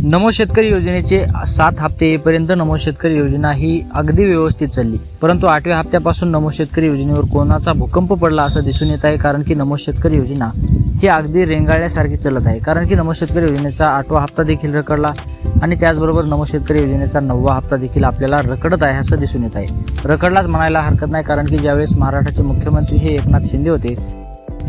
नमो शेतकरी योजनेचे 7 हप्ते येईपर्यंत नमो शेतकरी योजना ही अगदी व्यवस्थित चालली, परंतु 8व्या हप्त्यापासून नमो शेतकरी योजनेवर कोणाचा भूकंप पडला असं दिसून येत आहे। कारण की नमो शेतकरी योजना ही अगदी रेंगाळल्यासारखी चालत आहे। कारण की नमो शेतकरी योजनेचा 8वा हप्ता देखील रखडला आणि त्याचबरोबर नमो शेतकरी योजनेचा 9वा हप्ता देखील आपल्याला रखडत आहे असं दिसून येत आहे। रखडलाच म्हणायला हरकत नाही, कारण की ज्यावेळेस महाराष्ट्राचे मुख्यमंत्री हे एकनाथ शिंदे होते,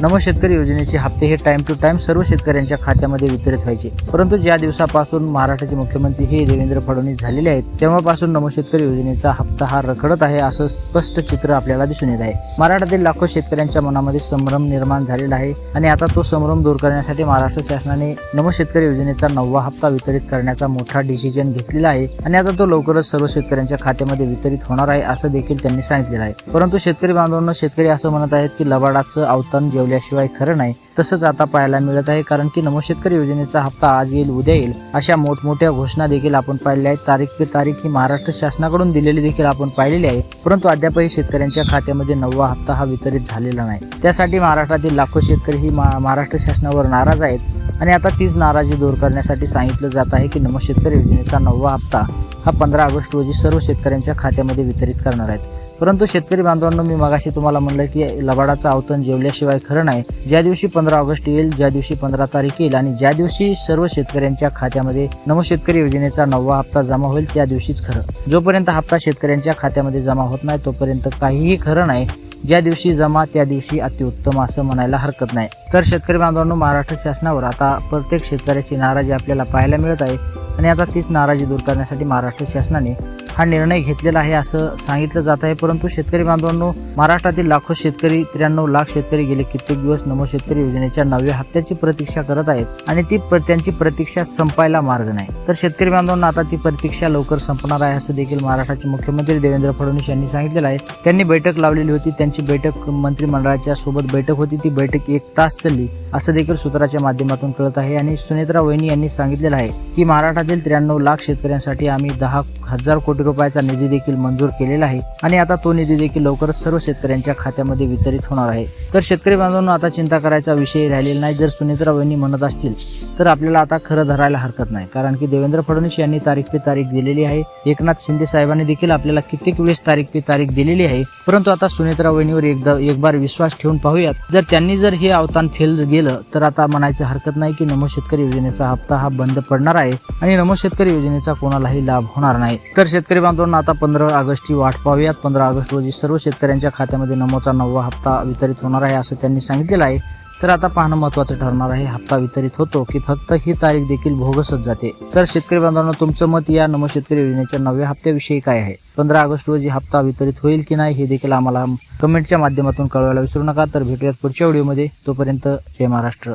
नमो शेतकरी योजनेचे हप्ते हे टाइम टू टाइम सर्व शेतकऱ्यांच्या खात्यामध्ये वितरित व्हायचे। परंतु ज्या दिवसापासून महाराष्ट्राचे मुख्यमंत्री हे देवेंद्र फडणवीस झालेले आहेत, तेव्हापासून नमो शेतकरी योजनेचा हप्ता हा रखडत आहे असं स्पष्ट चित्र आपल्याला दिसून येत आहे। महाराष्ट्रातील लाखो शेतकऱ्यांच्या मनामध्ये संभ्रम निर्माण झालेला आहे आणि आता तो संभ्रम दूर करण्यासाठी महाराष्ट्र शासनाने नमो शेतकरी योजनेचा 9वा हप्ता वितरित करण्याचा मोठा डिसिजन घेतलेला आहे आणि आता तो लवकरच सर्व शेतकऱ्यांच्या खात्यामध्ये वितरित होणार आहे असं देखील त्यांनी सांगितलेलं आहे। परंतु शेतकरी बांधवांना शेतकरी असं म्हणत आहेत की लबाडाचं अवतान जेवल्याशिवाय खरं नाही, तसंच आता पाहायला मिळत आहे। कारण की नमो शेतकरी योजनेचा हप्ता आज येईल उद्या येईल अशा मोठमोठ्या घोषणा देखील आपण पाहिल्या आहेत। तारीख पे तारीख ही महाराष्ट्र शासनाकडून दिलेली देखील आपण पाहिलेली आहे, परंतु अद्यापही शेतकऱ्यांच्या खात्यामध्ये 9वा हप्ता हा वितरित झालेला नाही। त्यासाठी महाराष्ट्रातील लाखो शेतकरी ही महाराष्ट्र शासनावर नाराज आहेत आणि आता तीच नाराजी दूर करण्यासाठी सांगितलं जात आहे की नमो शेतकरी योजनेचा 9वा हप्ता हा 15 ऑगस्ट रोजी सर्व शेतकऱ्यांच्या खात्यामध्ये वितरित करणार आहेत। परंतु शेतकरी बांधवांनो, मी मगाशी तुम्हाला म्हणलं की लबाडाचं अवतन जेवल्याशिवाय खरं नाही। ज्या दिवशी 15 ऑगस्ट येईल, ज्या दिवशी 15 तारीख येईल आणि ज्या दिवशी सर्व शेतकऱ्यांच्या खात्यामध्ये नमो शेतकरी योजनेचा 9वा हप्ता जमा होईल त्या दिवशीच खरं। जोपर्यंत हप्ता शेतकऱ्यांच्या खात्यामध्ये जमा होत नाही तोपर्यंत काहीही खरं नाही। ज्या दिवशी जमा त्या दिवशी अतिउत्तम असं म्हणायला हरकत नाही। तर शेतकरी बांधवांनो, महाराष्ट्र शासनावर आता प्रत्येक शेतकऱ्याची नाराजी आपल्याला पाहायला मिळत आहे आणि आता तीच नाराजी दूर करण्यासाठी महाराष्ट्र शासनाने हा निर्णय घेतलेला आहे असं सांगितलं जात आहे। परंतु शेतकरी बांधवांनो, महाराष्ट्रातील लाखो शेतकरी 93 लाख शेतकरी गेले कित्येक दिवस नमो शेतकरी योजनेच्या 9व्या हप्त्याची प्रतीक्षा करत आहेत आणि त्यांची प्रतीक्षा संपायला मार्ग नाही। तर शेतकरी बांधवांना आता ती प्रतीक्षा लवकर संपणार आहे असं देखील महाराष्ट्राचे मुख्यमंत्री देवेंद्र फडणवीस यांनी सांगितलेलं आहे। त्यांनी बैठक लावलेली होती, त्यांची बैठक मंत्रिमंडळाच्या सोबत बैठक होती, ती बैठक 1 तास चालली असं देखील सूत्राच्या माध्यमातून कळत आहे। आणि सुनेत्रा वहिनी यांनी सांगितलेलं आहे की महाराष्ट्रातील 93 लाख शेतकऱ्यांसाठी आम्ही 10,000 कोटी रुपयाचा निधी देखील मंजूर केलेला आहे आणि आता तो निधी देखील लवकरच सर्व शेतकऱ्यांच्या खात्यामध्ये वितरित होणार आहे। तर शेतकरी बांधवांनो, आता चिंता करायचा विषय राहिलेला नाही। जर सुनेत्रा वहिनी म्हणत असतील तर आपल्याला आता खरं धरायला हरकत नाही, कारण की देवेंद्र फडणवीस यांनी तारीख पे तारीख दिलेली आहे। एकनाथ शिंदे साहेबांनी देखील आपल्याला कित्येक वेळेस तारीख पे तारीख दिलेली आहे। परंतु आता सुनेत्रा वहिनीवर एक बार विश्वास ठेवून पाहूयात। जर त्यांनी जर हे अवतान फेल गेलं तर आता म्हणायचं हरकत नाही की नमो शेतकरी योजनेचा हप्ता हा बंद पडणार आहे आणि नमो शेतकरी योजनेचा कोणालाही लाभ होणार नाही। तर शेतकरी बांधवांना आता 15 ऑगस्टची वाट पाहूयात। 15 ऑगस्ट रोजी सर्व शेतकऱ्यांच्या खात्यामध्ये नमोचा 9वा हप्ता वितरित होणार आहे असं त्यांनी सांगितलेलं आहे। तर आता पाहणं महत्त्वाचं ठरणार आहे, हप्ता वितरित होतो की फक्त ही तारीख देखील भोगसच जाते। तर शेतकरी बांधवांनो, तुमचं मत या नमो शेतकरी योजनेच्या 9व्या हप्त्याविषयी काय आहे? 15 ऑगस्ट रोजी हप्ता वितरित होईल की नाही हे देखील आम्हाला कमेंटच्या माध्यमातून कळवायला विसरू नका। तर भेटूयात पुढच्या व्हिडिओमध्ये, तोपर्यंत जय महाराष्ट्र।